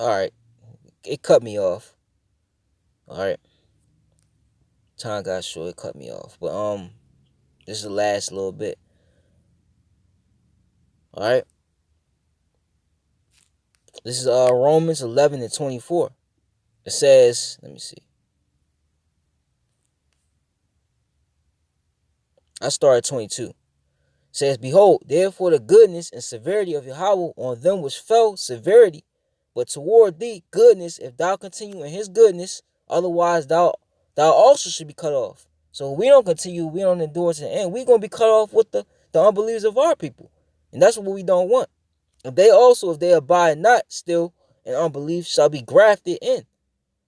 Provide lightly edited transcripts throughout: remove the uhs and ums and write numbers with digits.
Alright. It cut me off. Alright. Time got short, it cut me off. But this is the last little bit. Alright. This is Romans 11:24. It says, let me see. I started 22. It says, behold, therefore the goodness and severity of Yahweh on them which fell severity, but toward thee goodness, if thou continue in his goodness, otherwise thou also should be cut off. So if we don't continue, we don't endure to the end, we're gonna be cut off with the unbelievers of our people. And that's what we don't want. And they also, if they abide not still in unbelief, shall be grafted in.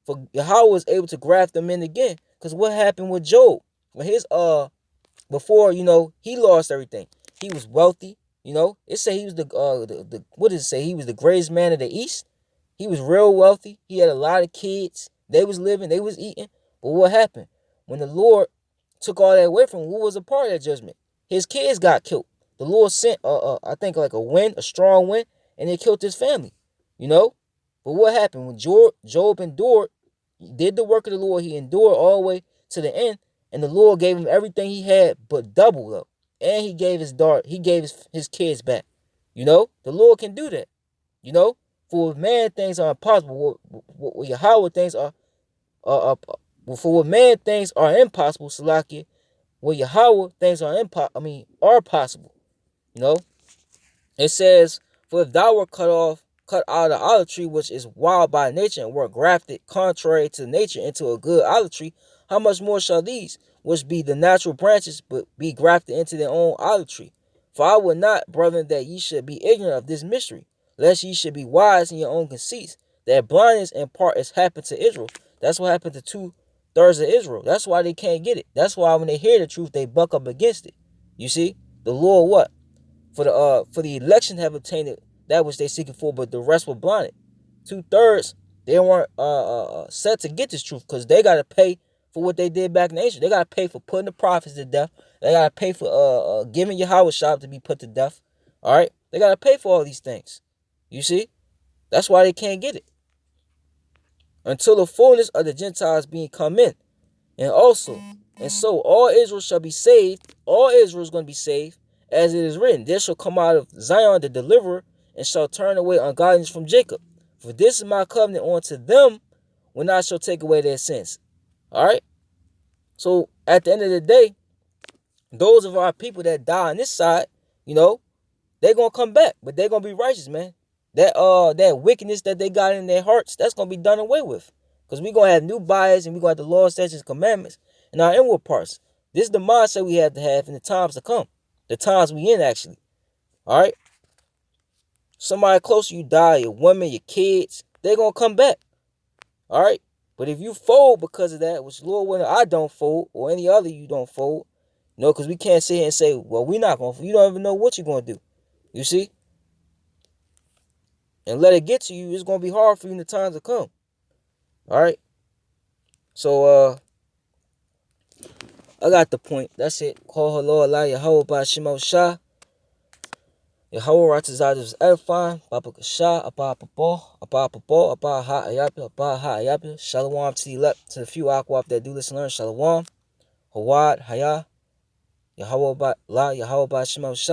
For Yahweh was able to graft them in again. Because what happened with Job? When his before, he lost everything. He was wealthy, It say he was the what does it say? He was the greatest man of the East. He was real wealthy. He had a lot of kids. They was living, they was eating. But what happened? When the Lord took all that away from him, who was a part of that judgment? His kids got killed. The Lord sent I think like a wind, a strong wind, and it killed his family. But what happened? When Job endured, he did the work of the Lord, he endured all the way to the end, and the Lord gave him everything he had, but double though. And he gave his kids back. The Lord can do that. For with man things are impossible. What Yahweh things for what man things are impossible, Salakia. What Yahweh things are possible. You know, it says, for if thou were cut out of the olive tree, which is wild by nature, and were grafted contrary to nature into a good olive tree, how much more shall these, which be the natural branches, but be grafted into their own olive tree? For I would not, brethren, that ye should be ignorant of this mystery, lest ye should be wise in your own conceits, that blindness in part has happened to Israel. That's what happened to 2/3 of Israel. That's why they can't get it. That's why when they hear the truth, they buck up against it. You see? The Lord what? For the election have obtained that which they seeking for, but the rest were blinded. 2/3 they weren't set to get this truth, because they got to pay for what they did back in Asia. They got to pay for putting the prophets to death. They got to pay for giving Yahweh shop to be put to death. All right, they got to pay for all these things. You see, that's why they can't get it until the fullness of the Gentiles being come in, and so all Israel shall be saved. All Israel is going to be saved, as it is written, there shall come out of Zion the deliverer, and shall turn away ungodliness from Jacob. For this is my covenant unto them, when I shall take away their sins. All right. So at the end of the day, those of our people that die on this side, they're gonna come back, but they're gonna be righteous, man. That wickedness that they got in their hearts, that's gonna be done away with. Because we're gonna have new bias, and we're gonna have the law, statutes, commandments in our inward parts. This is the mindset we have to have in the times to come. The times we in, actually. All right. Somebody close to you die, your woman, your kids, they're gonna come back. All right. But if you fold because of that, which Lord willing I don't fold, or any other you don't fold, because we can't sit here and say, well, we're not gonna fold. You don't even know what you're gonna do. You see? And let it get to you, it's gonna be hard for you in the times to come. All right. So I got the point. That's it. Call her Lord Allah Yahweh by Shemo Shah. Yahweh Ratazad is edifying. Papa Kasha, Abba Papa, Abba Ha Ayapia, Abba Ha Ayapia. Shalom to the left, to the few Akwap that do listen and learn. Shalom. Hawad, Haya. Yahweh by La, Yahweh by Shemo Shah.